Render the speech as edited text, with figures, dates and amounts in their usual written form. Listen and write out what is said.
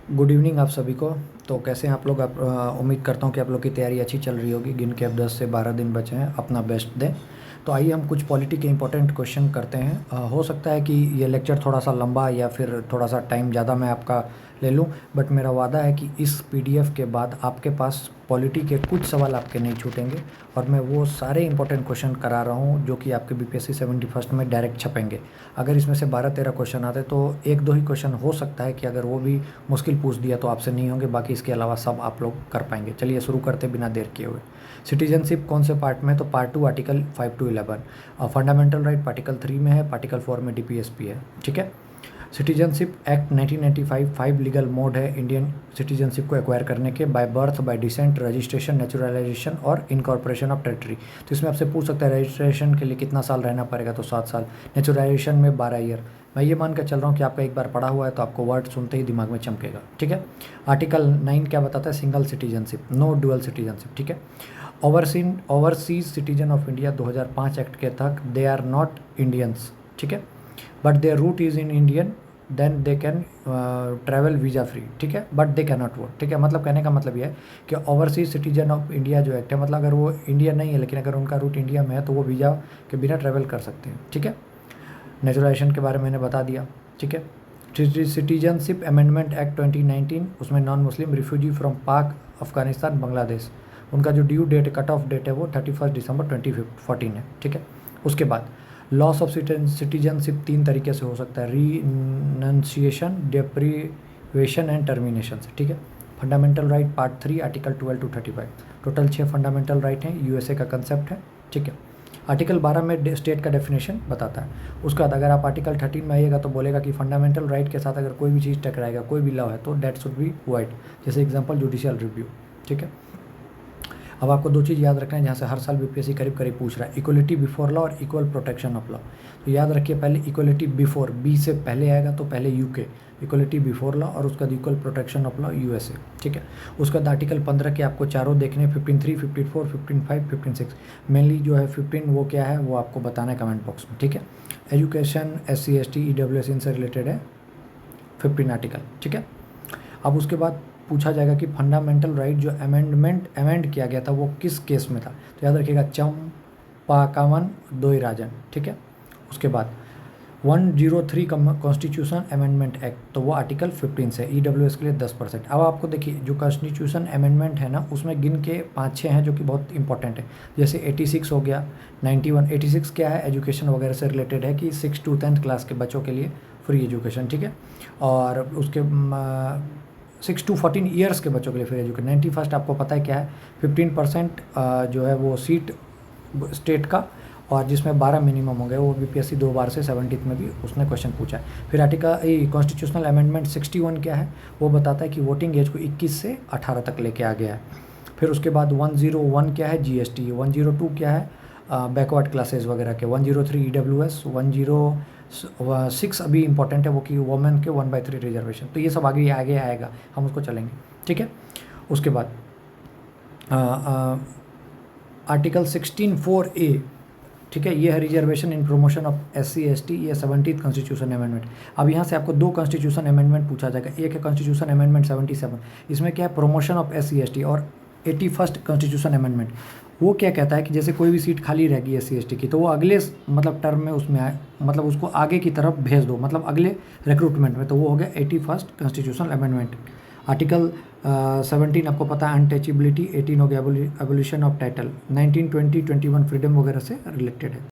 Good evening आप सभी को। तो कैसे हैं आप लोग? आप उम्मीद करता हूँ कि आप लोग की तैयारी अच्छी चल रही होगी। गिन के अब 10 से 12 दिन बचे हैं, अपना बेस्ट दें। तो आइए हम कुछ पॉलिटी के इंपॉर्टेंट क्वेश्चन करते हैं। हो सकता है कि ये लेक्चर थोड़ा सा लंबा या फिर थोड़ा सा टाइम ज़्यादा मैं आपका ले लूँ, बट मेरा वादा है कि इस पीडीएफ के बाद आपके पास पॉलिटी के कुछ सवाल आपके नहीं छूटेंगे और मैं वो सारे इंपॉर्टेंट क्वेश्चन करा रहा हूँ जो कि आपके बीपीएससी 71 में डायरेक्ट छपेंगे। अगर इसमें से 12-13 क्वेश्चन आते तो एक दो ही क्वेश्चन हो सकता है कि अगर वो भी मुश्किल पूछ दिया तो आपसे नहीं होंगे, बाकी इसके अलावा सब आप लोग कर पाएंगे। चलिए शुरू करते बिना देर किए हुए। सिटीजनशिप कौन से पार्ट में? तो part 2 article 5 to 11। Fundamental right particle 3 में है, पार्टिकल 4 में डीपीएसपी है। ठीक है। सिटीजनशिप एक्ट 1995 5 लीगल मोड है इंडियन सिटीजनशिप को एक्वायर करने के: by birth, bye decent, registration, naturalisation और इनकॉर्पोरेशन ऑफ टेरिटरी। तो इसमें आपसे पूछ सकता है रजिस्ट्रेशन के लिए कितना साल रहना पड़ेगा, तो 7 साल। नेचुरलाइजेशन में 12 ईयर। मैं ये मान कर चल रहा हूँ कि आपका एक बार पढ़ा हुआ है तो आपको वर्ड सुनते ही दिमाग में चमकेगा। ठीक है। आर्टिकल 9 क्या बताता है? Single citizenship, no dual citizenship. ठीक है। Overseas citizen of India 2005 act के तहत दे आर नॉट इंडियंस, ठीक है, but their root is in Indian, then they can travel visa free. ठीक है, but they can not vote. ठीक है, मतलब कहने का मतलब ये है कि ओवरसीज सिटीजन ऑफ इंडिया जो एक्ट है, मतलब अगर वो इंडियन नहीं है लेकिन अगर उनका रूट इंडिया में है तो वो वीज़ा के बिना ट्रैवल कर सकते हैं। ठीक है। नेचुरलाइजेशन के बारे में मैंने बता दिया। ठीक है। सिटीजनशिप अमेंडमेंट एक्ट 2019, उसमें नॉन मुस्लिम रिफ्यूजी फ्रॉम पाक, अफगानिस्तान, बांग्लादेश, उनका जो due date cut off date है वो 31 दिसंबर 2014 है। ठीक है। उसके बाद लॉस ऑफ सिटीजनशिप 3 तरीके से हो सकता है: रीनंसिएशन, डेप्रीवेशन एंड टर्मिनेशन से। ठीक है। Fundamental right part 3 article 12 to 35। Total 6 fundamental right हैं, यूएसए का कंसेप्ट है। ठीक है। आर्टिकल 12 में स्टेट का डेफिनेशन बताता है। उसके बाद अगर आप आर्टिकल 13 में आइएगा तो बोलेगा कि फंडामेंटल राइट के साथ अगर कोई भी चीज़ टकराएगा, कोई भी लॉ है, तो डेट शुड बी वाइड। जैसे एग्जांपल जुडिशियल रिव्यू। ठीक है। अब आपको 2 चीज़ याद रखना है जहाँ से हर साल बीपीएससी करीब करीब पूछ रहा है: इक्वलिटी बिफोर लॉ और इक्वल प्रोटेक्शन ऑफ लॉ। तो याद रखिए, पहले इक्वलिटी बिफोर, बी से पहले आएगा तो पहले यूके, इक्वलिटी बिफोर लॉ, और उसका equal protection of law USA. ठीक है। उसके बाद आर्टिकल 15 के आपको चारों देखने, 15(3), 54, 15(5), 15(6). मेनली जो है 15 वो क्या है वो आपको बताना है कमेंट बॉक्स में। ठीक है। एजुकेशन, SC ST EWS इनसे रिलेटेड है 15 आर्टिकल। ठीक है। अब उसके बाद पूछा जाएगा कि फंडामेंटल राइट जो अमेंड किया गया था वो किस केस में था। तो याद रखिएगा, चंपाकावन दोयराजन। ठीक है। उसके बाद 103 कॉन्स्टिट्यूशन अमेंडमेंट एक्ट, तो वो आर्टिकल 15 से EWS के लिए 10%। अब आपको देखिए, जो कॉन्स्टिट्यूशन अमेंडमेंट है ना, उसमें गिन के 5-6 हैं जो कि बहुत इंपॉर्टेंट है। जैसे 86 हो गया, 91। 86 क्या है? एजुकेशन वगैरह से रिलेटेड है कि 6 to 10th क्लास के बच्चों के लिए फ्री एजुकेशन। ठीक है। और उसके 6 to 14 ईयर्स के बच्चों के लिए फ्री एजुकेशन। 91 आपको पता है क्या है? 15% जो है वो सीट स्टेट का, और जिसमें 12 मिनिमम हो गए। वो बीपीएससी 2 बार से 70th में भी उसने क्वेश्चन पूछा है। फिर आर्टिकल कॉन्स्टिट्यूशनल अमेंडमेंट 61 क्या है? वो बताता है कि वोटिंग एज को 21 से 18 तक लेके आ गया है। फिर उसके बाद 101 क्या है? GST। 102 क्या है? बैकवर्ड क्लासेस वगैरह के। 103 EWS। 106 अभी इंपॉर्टेंट है वो कि वोमेन के 1/3 रिजर्वेशन। तो ये सब आगे आगे आएगा, हम उसको चलेंगे। ठीक है। उसके बाद आर्टिकल 16(4)(a), ठीक है, ये है reservation in promotion of SC ST, ये 70th कॉन्स्टिट्यूशन अमेंडमेंट। अब यहाँ से आपको 2 कॉन्स्टिट्यूशन अमेंडमेंट पूछा जाएगा। एक है कॉन्स्टिट्यूशन अमेंडमेंट 77, इसमें क्या है? Promotion of SC ST। और 81st कॉन्स्टिट्यूशन अमेंडमेंट, वो क्या कहता है कि जैसे कोई भी सीट खाली रहेगी SC ST की, तो वो अगले मतलब टर्म में उसमें आए, मतलब उसको आगे की तरफ भेज दो, मतलब अगले रिक्रूटमेंट में। तो वो हो गया 81st कॉन्स्टिट्यूशनल अमेंडमेंट। आर्टिकल 17 आपको पता है अनटचेबिलिटी। 18 हो गया एबोलिशन ऑफ टाइटल। 19, 20, 21 फ्रीडम वगैरह से रिलेटेड है।